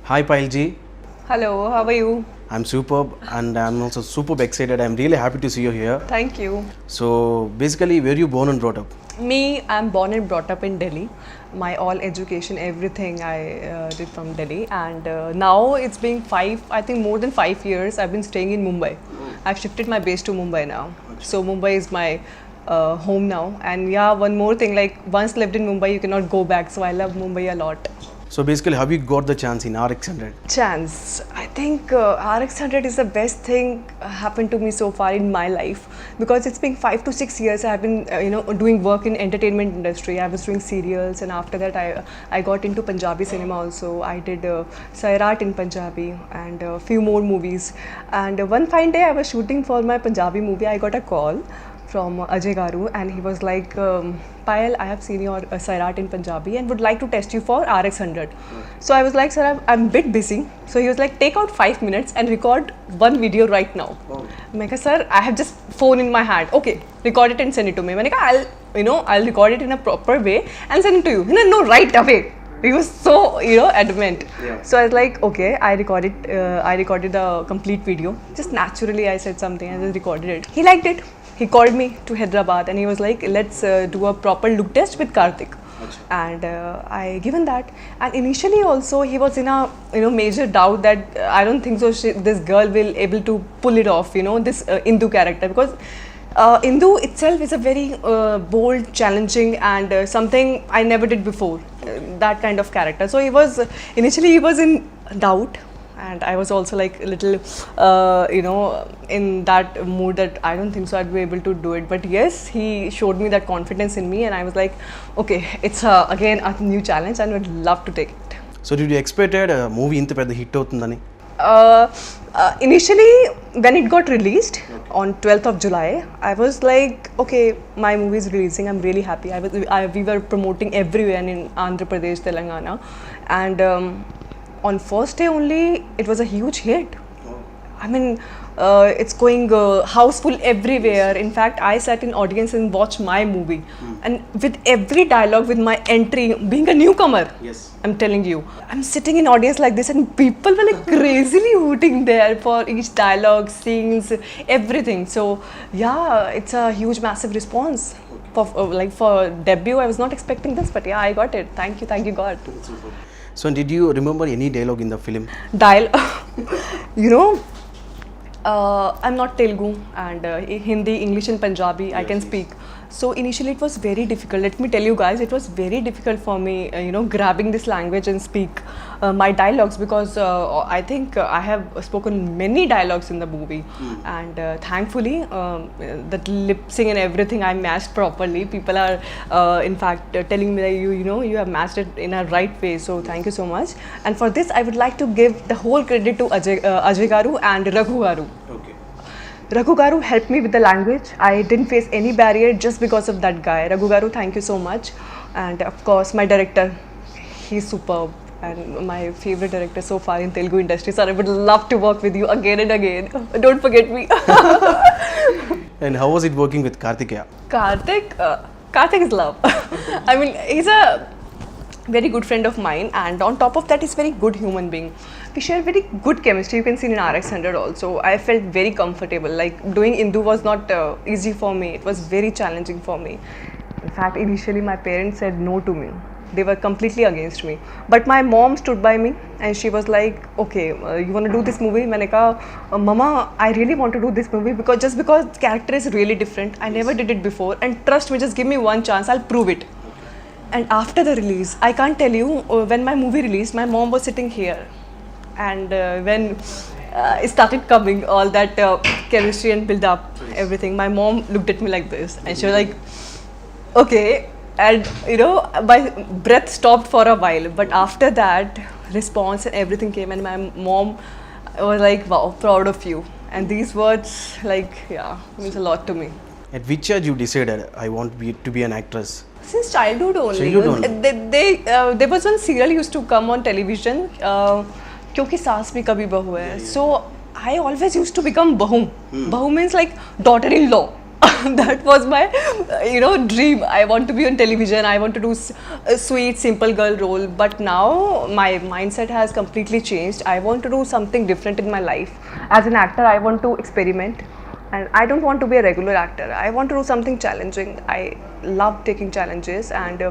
Hi Pailji, Hello, how are you? I'm superb and I'm also superb excited. I'm really happy to see you here. Thank you. So basically, where you born and brought up? Me, I'm born and brought up in Delhi. My all education, everything I did from Delhi, and now it's been I think more than 5 years. I've been staying in Mumbai. I've shifted my base to Mumbai now. So Mumbai is my home now. And yeah, one more thing, like once lived in Mumbai, you cannot go back. So I love Mumbai a lot. So basically, have you got the chance in RX100? Chance. I think RX100 is the best thing happened to me so far in my life because it's been 5 to 6 years I've been doing work in entertainment industry. I was doing serials, and after that I got into Punjabi cinema also. I did Sairat in Punjabi and a few more movies. And one fine day I was shooting for my Punjabi movie. I got a call from Ajay Garu, and he was like, Payal, I have seen your Sairat in Punjabi and would like to test you for RX100. So I was like, sir, I'm a bit busy. So he was like, take out 5 minutes and record one video right now. I said, sir, I have just phone in my hand. Okay, record it and send it to me. I said, I'll record it in a proper way and send it to you. No, right away. He was so, adamant. Yeah. So I was like, okay, I recorded the complete video. Just naturally I said something and just recorded it. He liked it. He called me to Hyderabad and he was like, let's do a proper look test with Karthik. And I given that. And initially also he was in a major doubt that I don't think so this girl will able to pull it off, this Indu character, because Indu itself is a very bold, challenging, and something I never did before. That kind of character. So initially he was in doubt, and I was also like a little, in that mood that I don't think so I'd be able to do it. But yes, he showed me that confidence in me, and I was like, okay, it's again a new challenge, and would love to take it. So did you expected a movie inta pedda hit avutundani? Initially, when it got released on 12th of July, I was like, okay, my movie is releasing. I'm really happy. We were promoting everywhere in Andhra Pradesh, Telangana, and on first day only, it was a huge hit. I mean, it's going houseful everywhere. In fact, I sat in audience and watched my movie, and with every dialogue, with my entry, being a newcomer, Yes. I'm telling you, I'm sitting in audience like this, and people were like crazily hooting there for each dialogue, scenes, everything. So yeah, it's a huge, massive response. For debut, I was not expecting this, but yeah, I got it. Thank you, God. So did you remember any dialogue in the film? You know, I'm not Telugu, and Hindi, English and Punjabi I can speak. So initially it was very difficult. Let me tell you guys, it was very difficult for me, grabbing this language and speak my dialogues, because I think I have spoken many dialogues in the movie, and thankfully that lip sync and everything I matched properly. People are in fact telling me that you have matched it in a right way. So thank you so much. And for this I would like to give the whole credit to Ajay Garu and Raghu Garu. Okay. Raghu Garu helped me with the language. I didn't face any barrier just because of that guy. Raghu Garu, thank you so much. And of course, my director, he's superb and my favorite director so far in Telugu industry. So I would love to work with you again and again. Don't forget me. And how was it working with Karthikeya? Karthik is love. I mean, he's a very good friend of mine, and on top of that, he's a very good human being. We share very good chemistry. You can see in RX100 also. I felt very comfortable. Like doing Indu was not easy for me. It was very challenging for me. In fact, initially my parents said no to me. They were completely against me. But my mom stood by me, and she was like, okay, you want to do this movie? मैंने कहा, Mama, I really want to do this movie because the character is really different. I never did it before, and trust me, just give me one chance. I'll prove it. And after the release, I can't tell you, when my movie released, my mom was sitting here. And when it started coming, all that chemistry and build up, everything, my mom looked at me like this, and she was like, okay. And my breath stopped for a while, but after that, response and everything came, and my mom was like, wow, proud of you. And these words, means a lot to me. At which age you decided I want to be an actress? Since childhood only. Childhood only. There was one serial used to come on television, क्योंकि सास भी कभी बहू है. So I always used to become bahu. Bahu means like daughter-in-law. That was my dream. I want to be on television. I want to do a sweet simple girl role, but now my mindset has completely changed. I want to do something different in my life. As an actor, I want to experiment, and I don't want to be a regular actor. I want to do something challenging. I love taking challenges. And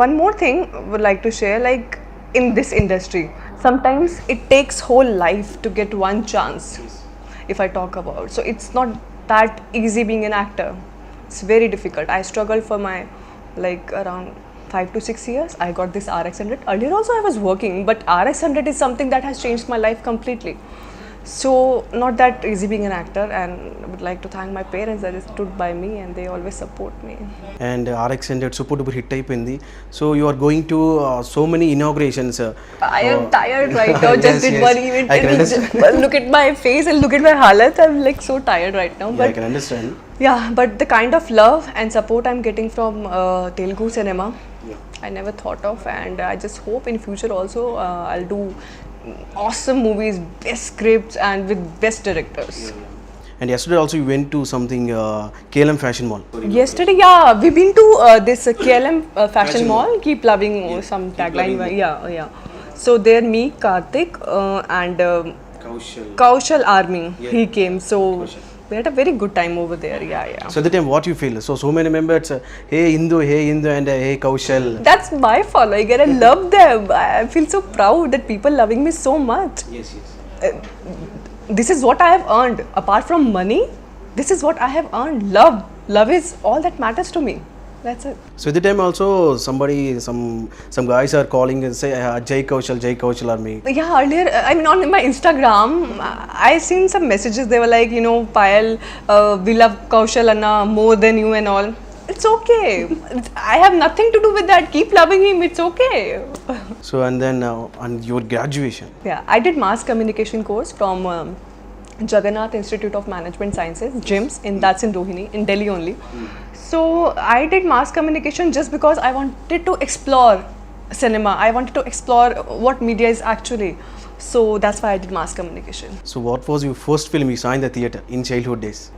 one more thing I would like to share, like in this industry, sometimes it takes whole life to get one chance. If I talk about, so it's not that easy being an actor. It's very difficult. I struggled for my like around 5 to 6 years. I got this RX100. Earlier also I was working, but RX100 is something that has changed my life completely. So not that easy being an actor, and I would like to thank my parents that stood by me and they always support me. And RX100 super duper hit అయిపోయింది. So you are going to so many inaugurations. I am tired right now. Yes, Just did yes. one event. I can and just look at my face and look at my halat. I'm like so tired right now. Yeah, I But can understand. yeah, but the kind of love and support I'm getting from Telugu cinema, I never thought of, and I just hope in future also I'll do awesome movies, best scripts, and with best directors. And yesterday also you went to something KLM Fashion Mall. Yesterday, yeah, we've been to this KLM Fashion Mall. Keep loving some tagline. Yeah. So there, me, Karthik, and Kaushal Army. He came. So we had a very good time over there. Yeah. So at the time what you feel? So many members, hey Hindu, and hey Kaushal. That's my following, and I love them. I feel so proud that people loving me so much. Yes. This is what I have earned. Apart from money, this is what I have earned. Love is all that matters to me. That's it. So at the time also some guys are calling and say Jai Kaushal Army. Yeah, earlier, I mean, on my Instagram, I seen some messages. They were like, Payal, we love Kaushal Anna more than you and all. It's okay. I have nothing to do with that. Keep loving him. It's okay. So and then on your graduation. Yeah, I did mass communication course from Jagannath Institute of Management Sciences, GIMS, that's in Rohini, in Delhi only. So I did mass communication just because I wanted to explore cinema. I wanted to explore what media is actually. So that's why I did mass communication. So what was your first film you saw in the theatre in childhood days?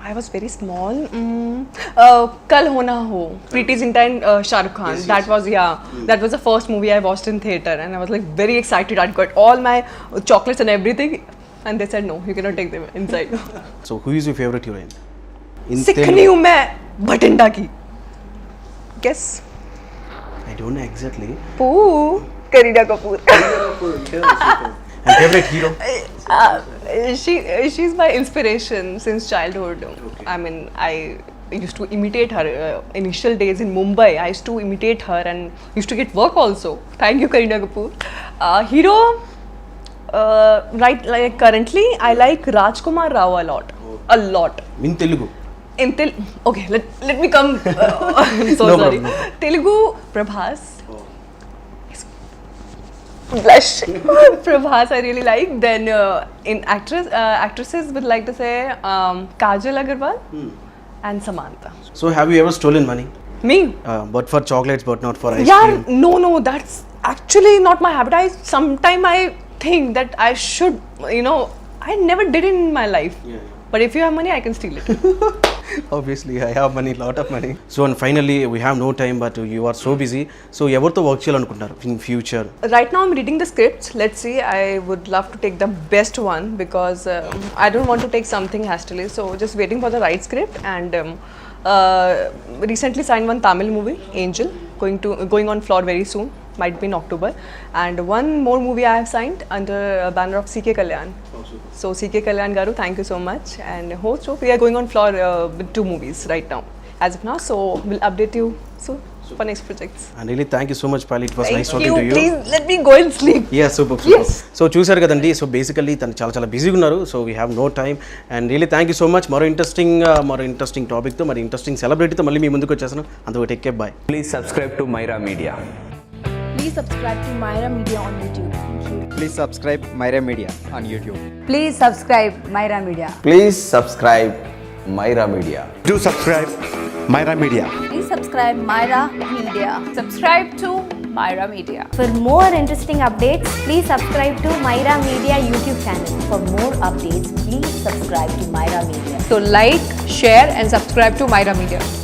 I was very small. Kal Ho Na Ho, Preeti Zinta and Shah Rukh Khan. That was the first movie I watched in theatre, and I was like very excited. I'd got all my chocolates and everything, and they said no, you cannot take them inside. So who is your favorite heroine? Sikh नहीं हूँ मैं बठिंडा की. Guess. I don't know exactly. Pooh, Kareena Kapoor. And favorite hero? She's my inspiration since childhood. Okay. I mean, I used to imitate her initial days in Mumbai. I used to imitate her and used to get work also. Thank you, Kareena Kapoor. Hero, right? Like currently, I like Rajkumar Rao a lot. In Telugu. Okay, let me come. I'm so No sorry. problem. Telugu, Prabhas. Blush. Prabhas I really like. Then in actresses would like to say Kajal Agarwal and Samantha. So have you ever stolen money? Me? But for chocolates, but not for ice Yeah, cream. no, that's actually not my habit. Sometimes I think that I should, I never did it in my life. Yeah. But if you have money, I can steal it. Obviously, I have money, lot of money. So and finally, we have no time, but you are so busy. So ఎవరితో వర్k చేయాలనుకుంటున్నారు in future? Right now, I'm reading the scripts. Let's see. I would love to take the best one because I don't want to take something hastily. So just waiting for the right script. And recently signed one Tamil movie, Angel, going on floor very soon. Might be in October. And one more movie I have signed under a banner of CK Kalyan. So CK Kalyan Garu, thank you so much. And host, we are going on floor with 2 movies right now, as of now. So we'll update you soon for next projects. And really thank you so much, Pali. It was nice Thank talking you. to you. Please let me go and sleep. Yeah, super. Yes. So చూసారు కదండి. So basically తను చాలా బిజీగా ఉన్నారు. So we have no time and really thank you so much. మరో interesting టాపిక్తో మరి interesting సెలబ్రిటీతో మళ్ళీ మీ ముందుకు వచ్చేసాను. అందుకు take care, bye. Please subscribe to Myra Media. Please subscribe to Myra Media on YouTube. Thank you. Please subscribe Myra Media on YouTube. Please subscribe Myra Media. Please subscribe Myra Media. Do subscribe Myra Media. Please subscribe Myra Media. Subscribe to Myra Media. For more interesting updates, please subscribe to Myra Media YouTube channel. For more updates, please subscribe to Myra Media. So like, share and subscribe to Myra Media.